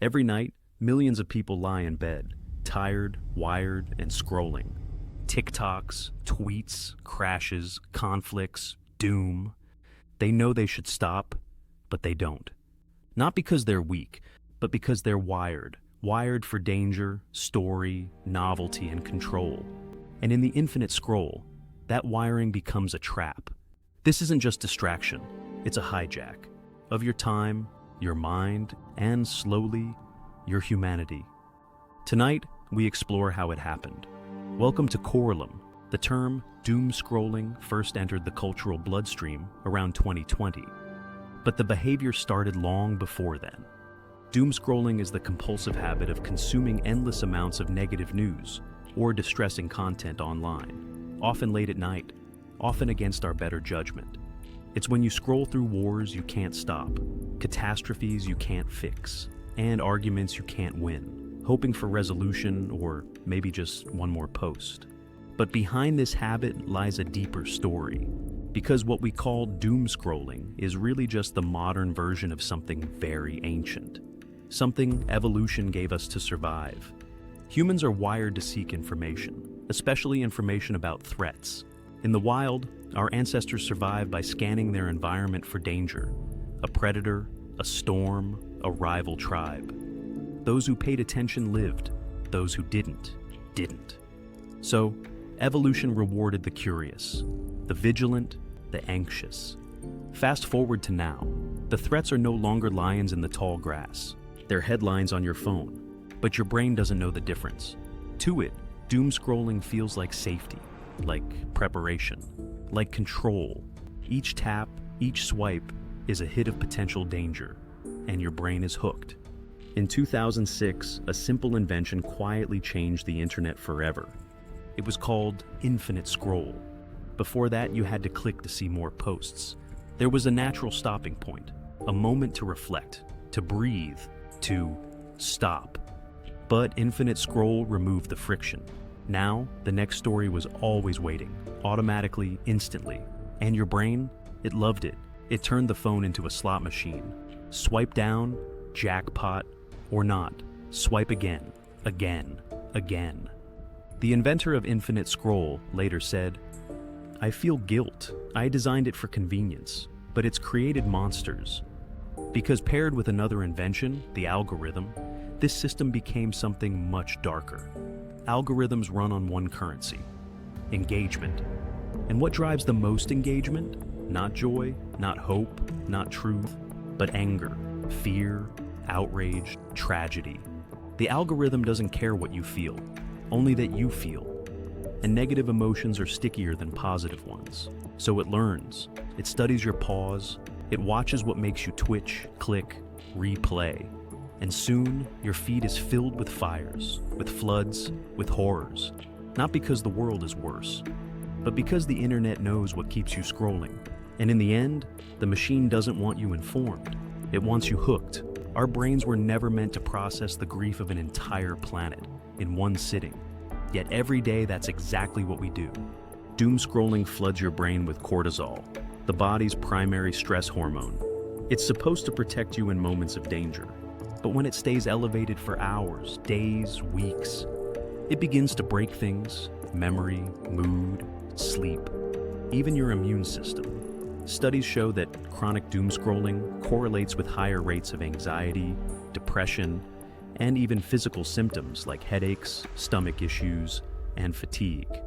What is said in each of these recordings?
Every night, millions of people lie in bed, tired, wired, and scrolling. TikToks, tweets, crashes, conflicts, doom. They know they should stop, but they don't. Not because they're weak, but because they're wired for danger, story, novelty, and control. And in the infinite scroll, that wiring becomes a trap. This isn't just distraction, it's a hijack of your time, your mind, and slowly, your humanity. Tonight, we explore how it happened. Welcome to Corelum. The term doomscrolling first entered the cultural bloodstream around 2020, but the behavior started long before then. Doomscrolling is the compulsive habit of consuming endless amounts of negative news or distressing content online, often late at night, often against our better judgment. It's when you scroll through wars you can't stop, catastrophes you can't fix, and arguments you can't win, hoping for resolution or maybe just one more post. But behind this habit lies a deeper story, because what we call doomscrolling is really just the modern version of something very ancient, something evolution gave us to survive. Humans are wired to seek information, especially information about threats. In the wild, our ancestors survived by scanning their environment for danger, a predator, a storm, a rival tribe. Those who paid attention lived, those who didn't. So, evolution rewarded the curious, the vigilant, the anxious. Fast forward to now, the threats are no longer lions in the tall grass. They're headlines on your phone, but your brain doesn't know the difference. To it, doomscrolling feels like safety, like preparation, like control. Each tap, each swipe is a hit of potential danger, and your brain is hooked. In 2006, a simple invention quietly changed the internet forever. It was called infinite scroll. Before that, you had to click to see more posts. There was a natural stopping point, a moment to reflect, to breathe, to stop. But infinite scroll removed the friction. Now, the next story was always waiting, automatically, instantly. And your brain, it loved it. It turned the phone into a slot machine. Swipe down, jackpot, or not. Swipe again, again. The inventor of infinite scroll later said, "I feel guilt. I designed it for convenience, but it's created monsters." Because paired with another invention, the algorithm, this system became something much darker. Algorithms run on one currency: engagement. And what drives the most engagement? Not joy, not hope, not truth, but anger, fear, outrage, tragedy. The algorithm doesn't care what you feel, only that you feel. And negative emotions are stickier than positive ones. So it learns, it studies your pause, it watches what makes you twitch, click, replay. And soon, your feed is filled with fires, with floods, with horrors. Not because the world is worse, but because the internet knows what keeps you scrolling. And in the end, the machine doesn't want you informed. It wants you hooked. Our brains were never meant to process the grief of an entire planet in one sitting. Yet every day, that's exactly what we do. Doomscrolling floods your brain with cortisol, the body's primary stress hormone. It's supposed to protect you in moments of danger. But when it stays elevated for hours, days, weeks, it begins to break things: memory, mood, sleep, even your immune system. Studies show that chronic doomscrolling correlates with higher rates of anxiety, depression, and even physical symptoms like headaches, stomach issues, and fatigue.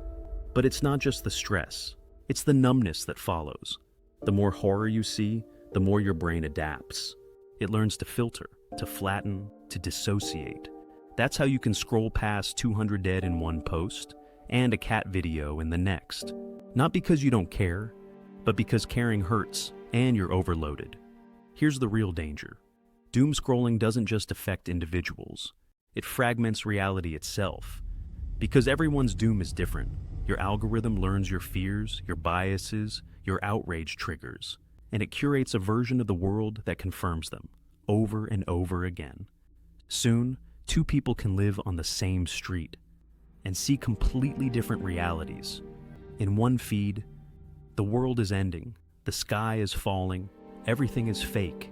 But it's not just the stress, it's the numbness that follows. The more horror you see, the more your brain adapts. It learns to filter, to flatten, to dissociate. That's how you can scroll past 200 dead in one post and a cat video in the next. Not because you don't care, but because caring hurts and you're overloaded. Here's the real danger. Doomscrolling doesn't just affect individuals. It fragments reality itself. Because everyone's doom is different. Your algorithm learns your fears, your biases, your outrage triggers, and it curates a version of the world that confirms them, over and over again. Soon, two people can live on the same street and see completely different realities. In one feed, the world is ending, the sky is falling, everything is fake.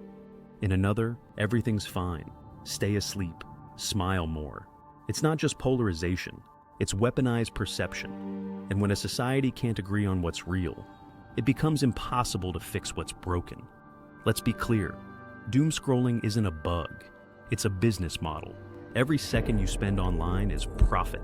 In another, everything's fine, stay asleep, smile more. It's not just polarization, it's weaponized perception. And when a society can't agree on what's real, it becomes impossible to fix what's broken. Let's be clear, doomscrolling isn't a bug, it's a business model. Every second you spend online is profit,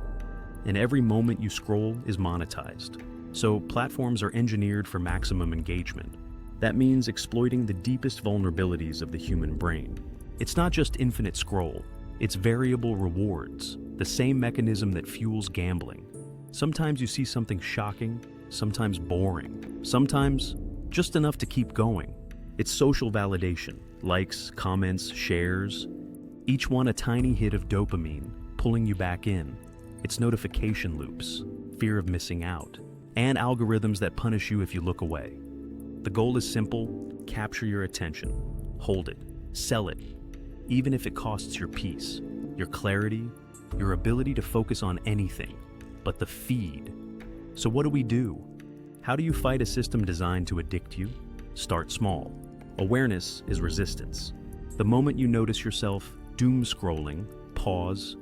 and every moment you scroll is monetized. So platforms are engineered for maximum engagement. That means exploiting the deepest vulnerabilities of the human brain. It's not just infinite scroll, it's variable rewards, the same mechanism that fuels gambling. Sometimes you see something shocking, sometimes boring, sometimes just enough to keep going. It's social validation, likes, comments, shares, each one a tiny hit of dopamine, pulling you back in. It's notification loops, fear of missing out, and algorithms that punish you if you look away. The goal is simple: capture your attention, hold it, sell it, even if it costs your peace, your clarity, your ability to focus on anything but the feed. So what do? How do you fight a system designed to addict you? Start small. Awareness is resistance. The moment you notice yourself doom scrolling, pause,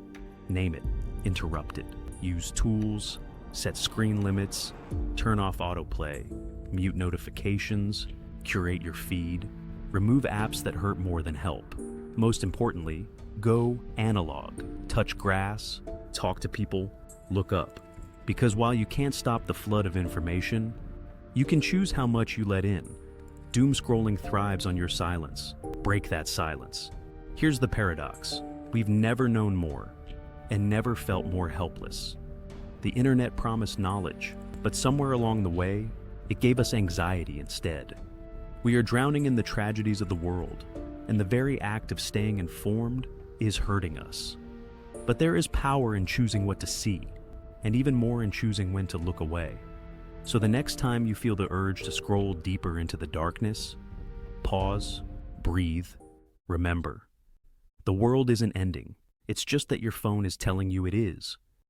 name it, interrupt it. Use tools, set screen limits, turn off autoplay, mute notifications, curate your feed, remove apps that hurt more than help. Most importantly, go analog, touch grass, talk to people, look up. Because while you can't stop the flood of information, you can choose how much you let in. Doom scrolling thrives on your silence. Break that silence. Here's the paradox. We've never known more and never felt more helpless. The internet promised knowledge, but somewhere along the way, it gave us anxiety instead. We are drowning in the tragedies of the world, and the very act of staying informed is hurting us. But there is power in choosing what to see, and even more in choosing when to look away. So the next time you feel the urge to scroll deeper into the darkness, pause, breathe, remember. The world isn't ending. It's just that your phone is telling you it is.